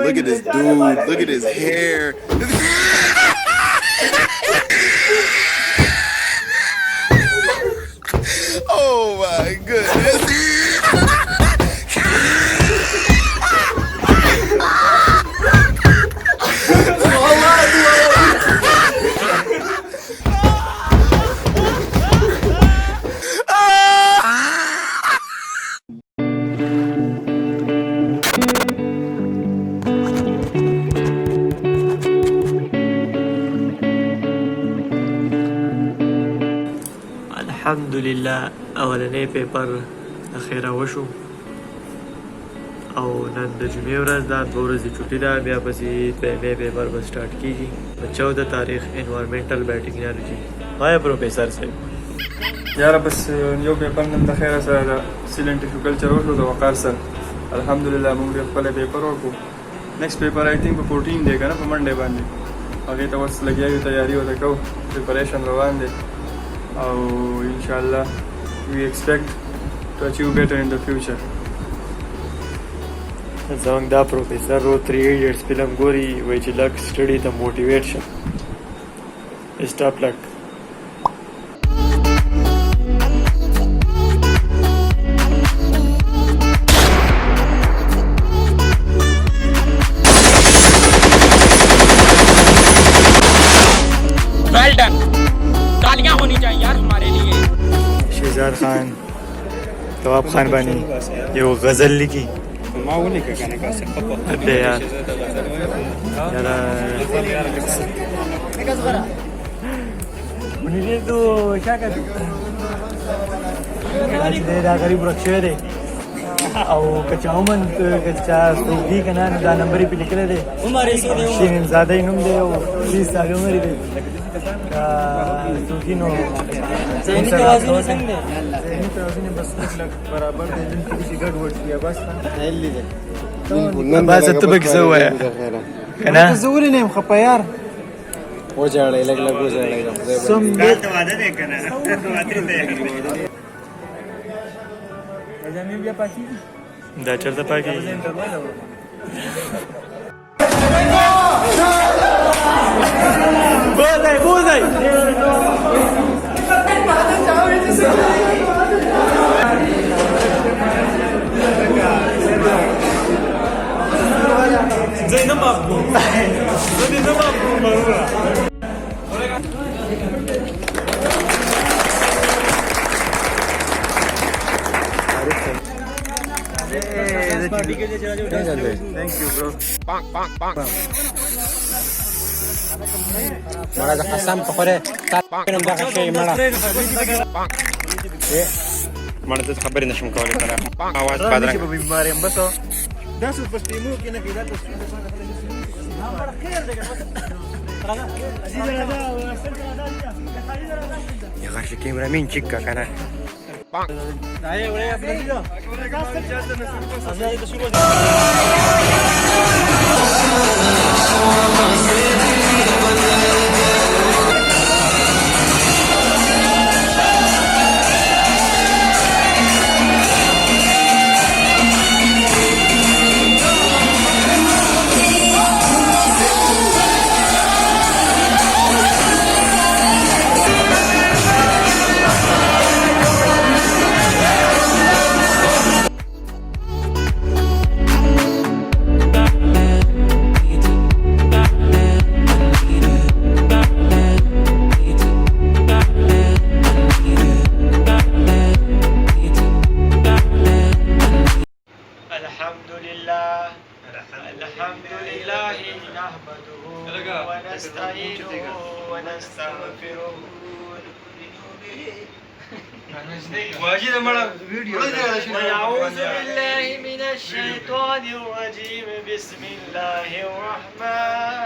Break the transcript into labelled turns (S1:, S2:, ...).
S1: Look at this dude. Look at his hair. Oh my goodness.
S2: الحمدلله اولنی پیپر اخیره وشو او نن د جمعې ورځ ده، 2 ورځې چوټي ده، بیا پسې دویمې پیپر به سټارټ کیږي په 14 تاریخ انوایرمنټل بایوټیکنالوجي. وایه پروفیسر صاحب
S3: یاره بس یو پیپر نن د خیره سره د سیل انټیفیکلچر وشو د وقار سره. الحمدلله موږ خپل پیپر وکړو. نیکسٹ پیپر آی تھنک په 14 دی کنه په منډه باندې هغه ته وس لګیا یو تیاری وته کو پریپریشن روان دي او ان شاء الله we expect to achieve better in the future.
S2: زمونږ دا پروفیسر رو 3 ایډیټس فلم ګوري وایي چې لږ سټډي ته موټیویټ شه. اسټاپ لک
S4: well done, तालियां होनी चाहिए यार हमारे लिए.
S2: شهزاد خان تواب خان باندې یو غزل لیکي.
S5: ما ولیکه کنه که څه په
S2: ابه یار یاره منیره تو چا کوي دا غریب رخصه دی او کچاومن کچا سوګي کنه دا نمبر په لیکل دی عمر شیرین زاده نوم دی او 30 سال عمر دی سوګي نو زين توازن څنګه زين توازن بس برابر دی چې ګډ وډ یا بس هلي دی بس ته به څه وای کنه زوري نه خپه یار وځړې لګ لګ وځړې سم دې ته واده دی کنه واده دی زمين بیا پاتې دا چرته پاتې بوزای بوزای زینب ابو زینب ابو مرورا Thank you, bro.
S4: Bang bang bang. مړه د قسم په خوره تاسو دغه شی مړه مړه د خبرې نشم کولای سره اواز بدرنګ
S2: په بیماری هم بسو
S5: دا څه پښتیمو کې نه کېدا تاسو
S4: یا غش کیمرا مين چیکا کنه bang
S2: دای وړه خپل دي ازای ته شروع الحمد لله نحمده ونستعينه ونستغفره ونعوذ بالله من الشيطان الرجيم. بسم الله الرحمن